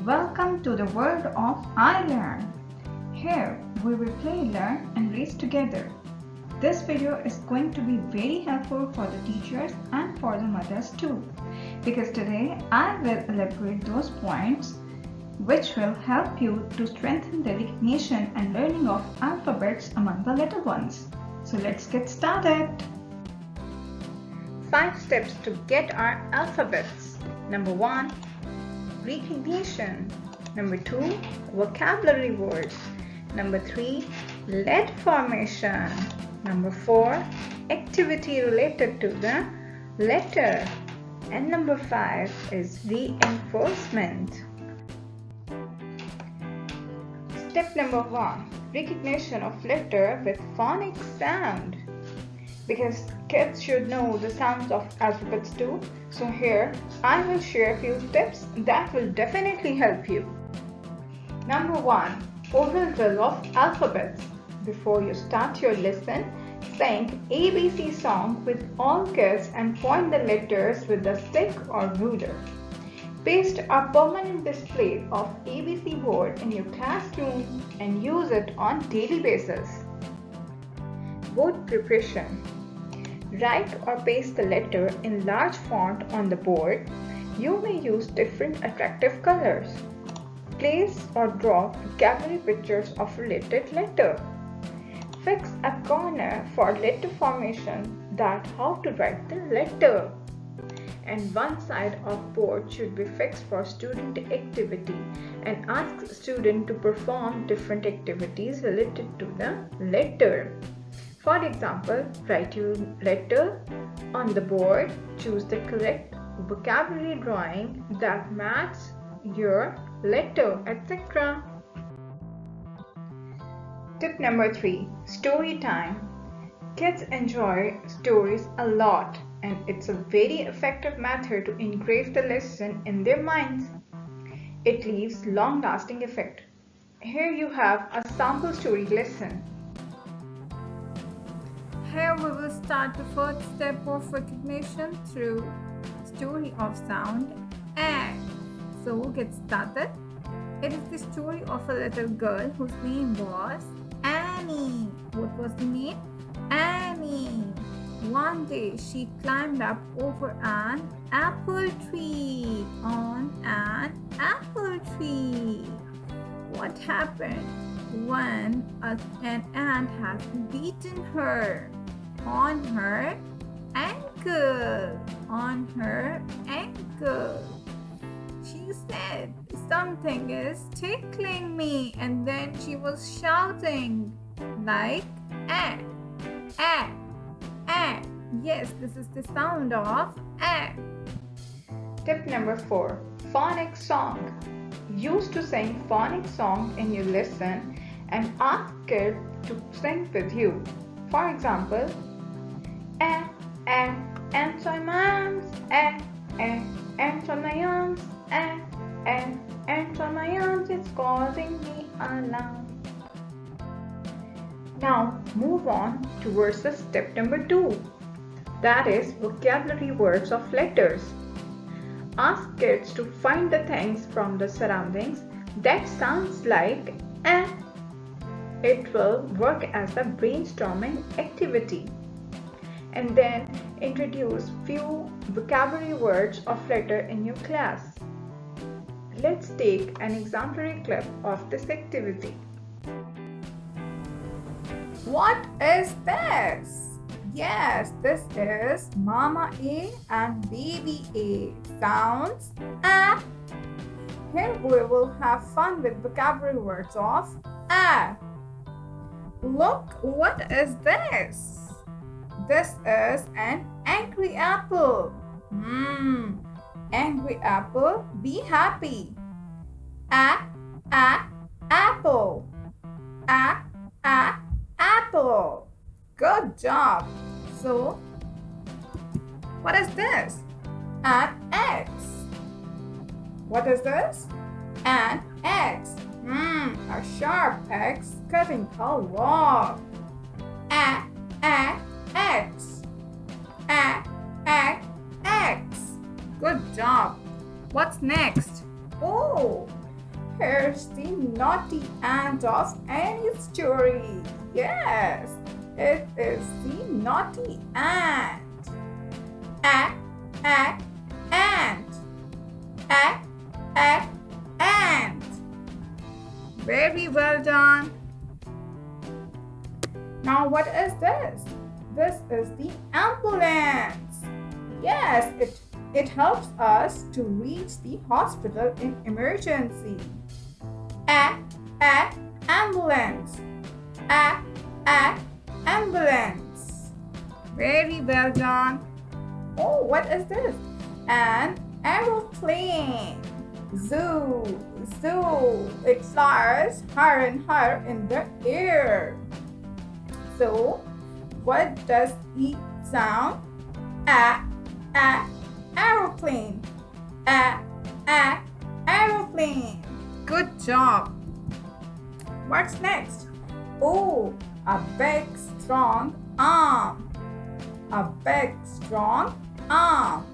Welcome to the world of iLearn. Here we will play, learn and read together. This video is going to be very helpful for the teachers and for the mothers too, because today I will elaborate those points which will help you to strengthen the recognition and learning of alphabets among the little ones. So let's get started. 5 steps to get our alphabets. Number 1. Recognition. Number 2. Vocabulary words. Number 3. Letter formation. Number 4. Activity related to the letter. And number 5 is reinforcement. Step number 1. Recognition of letter with phonic sound. Because kids should know the sounds of alphabets too. So here I will share a few tips that will definitely help you. Number 1. Oral drill of alphabets. Before you start your lesson, sing ABC song with all kids and point the letters with a stick or ruler. Paste a permanent display of ABC board in your classroom and use it on daily basis. Board preparation. Write or paste the letter in large font on the board. You may use different attractive colors. Place or draw vocabulary pictures of related letter. Fix a corner for letter formation, that how to write the letter. And one side of board should be fixed for student activity and ask student to perform different activities related to the letter. For example, write your letter on the board, choose the correct vocabulary drawing that matches your letter, etc. Tip number 3. Story time. Kids enjoy stories a lot, and it's a very effective method to engrave the lesson in their minds. It leaves long-lasting effect. Here you have a sample story lesson. Here we will start the first step of recognition through story of sound A. So get started. It is the story of a little girl whose name was Annie. What was the name? Annie. One day she climbed up over an apple tree. On an apple tree. What happened when an ant has beaten her? On her ankle. On her ankle. She said, something is tickling me, and then she was shouting like ah, ah, ah. Yes, this is the sound of ah. Tip number 4. Phonic song. Use to sing phonic song in your lesson and ask kids to sing with you. For example, ants on my arms, ants on my arms, ants on my arms, it's causing me alarm. Now move on towards the step number 2. That is vocabulary words of letters. Ask kids to find the things from the surroundings that sounds like eh. It will work as a brainstorming activity. And then introduce few vocabulary words of letter in your class. Let's take an exemplary clip of this activity. What is this? Yes, this is Mama A and Baby A. Sounds A. Here we will have fun with vocabulary words of A. Look, what is this? This is an angry apple. Angry apple, be happy. Apple. Apple. Good job. So, what is this? An X. What is this? An X. A sharp X cutting a log. X. X. Good job. What's next? Oh, Here's the naughty ant of any story. Yes, it is the naughty ant. Ant, ant, ant. Ant, ant, ant. Very well done. Now what is this? This is the ambulance. Yes, it helps us to reach the hospital in emergency. Ambulance. Ambulance. Very well done. Oh, what is this? An aeroplane. Zoo. It flies higher and higher in the air. So, what does it sound? Aeroplane. Aeroplane. Good job. What's next? Oh, a big strong arm. A big strong arm.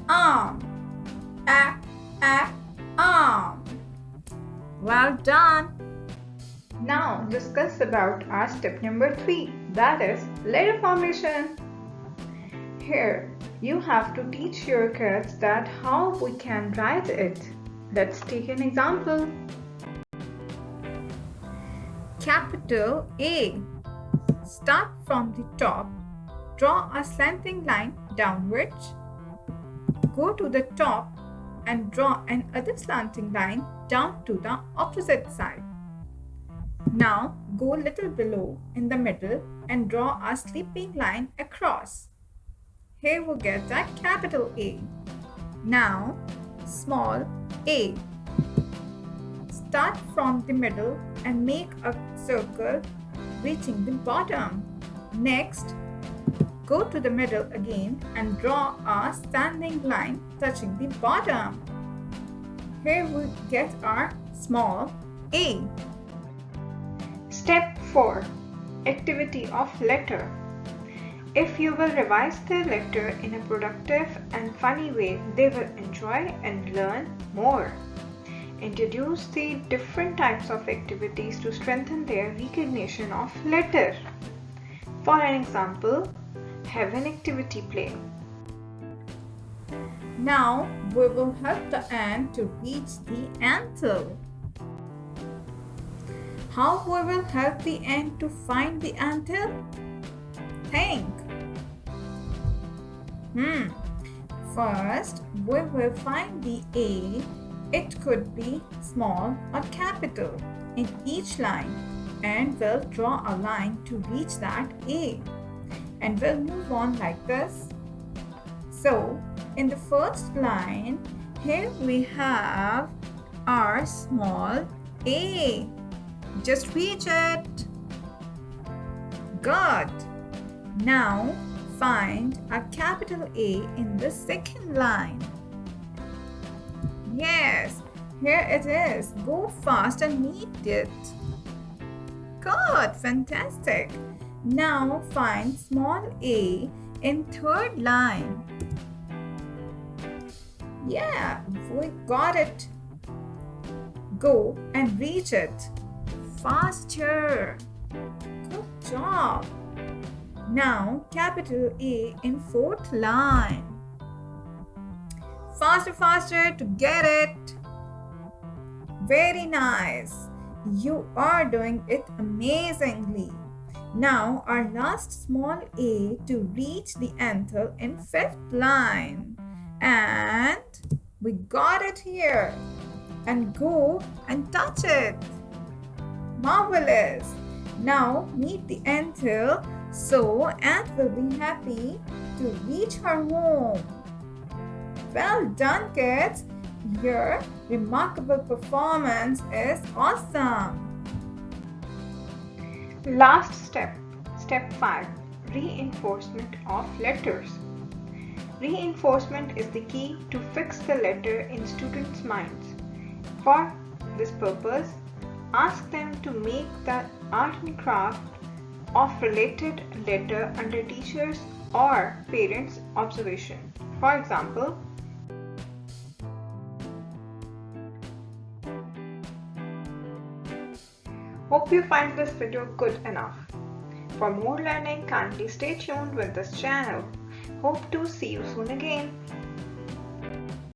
Arm. Arm. Well done. Now discuss about our step number 3, that is letter formation. Here you have to teach your kids that how we can write it. Let's take an example. Capital A. Start from the top. Draw a slanting line downwards. Go to the top and draw another slanting line down to the opposite side. Now go little below in the middle and draw a sleeping line across. Here we get a capital A. Now small a. Start from the middle and make a circle reaching the bottom. Next, go to the middle again and draw a standing line touching the bottom. Here we get our small a. Step 4. Activity of letter. If you will revise their letter in a productive and funny way, they will enjoy and learn more. Introduce the different types of activities to strengthen their recognition of letter. For an example, have an activity play. Now we will help the ant to reach the anthill. How we will help the ant to find the anthill? Think. First, we will find the A. It could be small or capital in each line, and we'll draw a line to reach that A. And we'll move on like this. So, in the first line, here we have our small a. Just reach it. Good. Now, find a capital A in the second line. Yes, here it is. Go fast and meet it. Good, fantastic. Now find small a in third line. Yeah, we got it. Go and reach it. Faster. Good job. Now capital A in fourth line. Faster, faster to get it. Very nice. You are doing it amazingly. Now our last small a to reach the anthill in fifth line. And we got it here. And go and touch it. Marvelous. Now meet the anthill so ant will be happy to reach her home. Well done, kids. Your remarkable performance is awesome. Last step, step 5, reinforcement of letters. Reinforcement is the key to fix the letter in students' minds. For this purpose, ask them to make the art and craft of related letter under teachers' or parents' observation. For example, Hope you find this video good enough. For more learning, kindly stay tuned with this channel. Hope to see you soon again.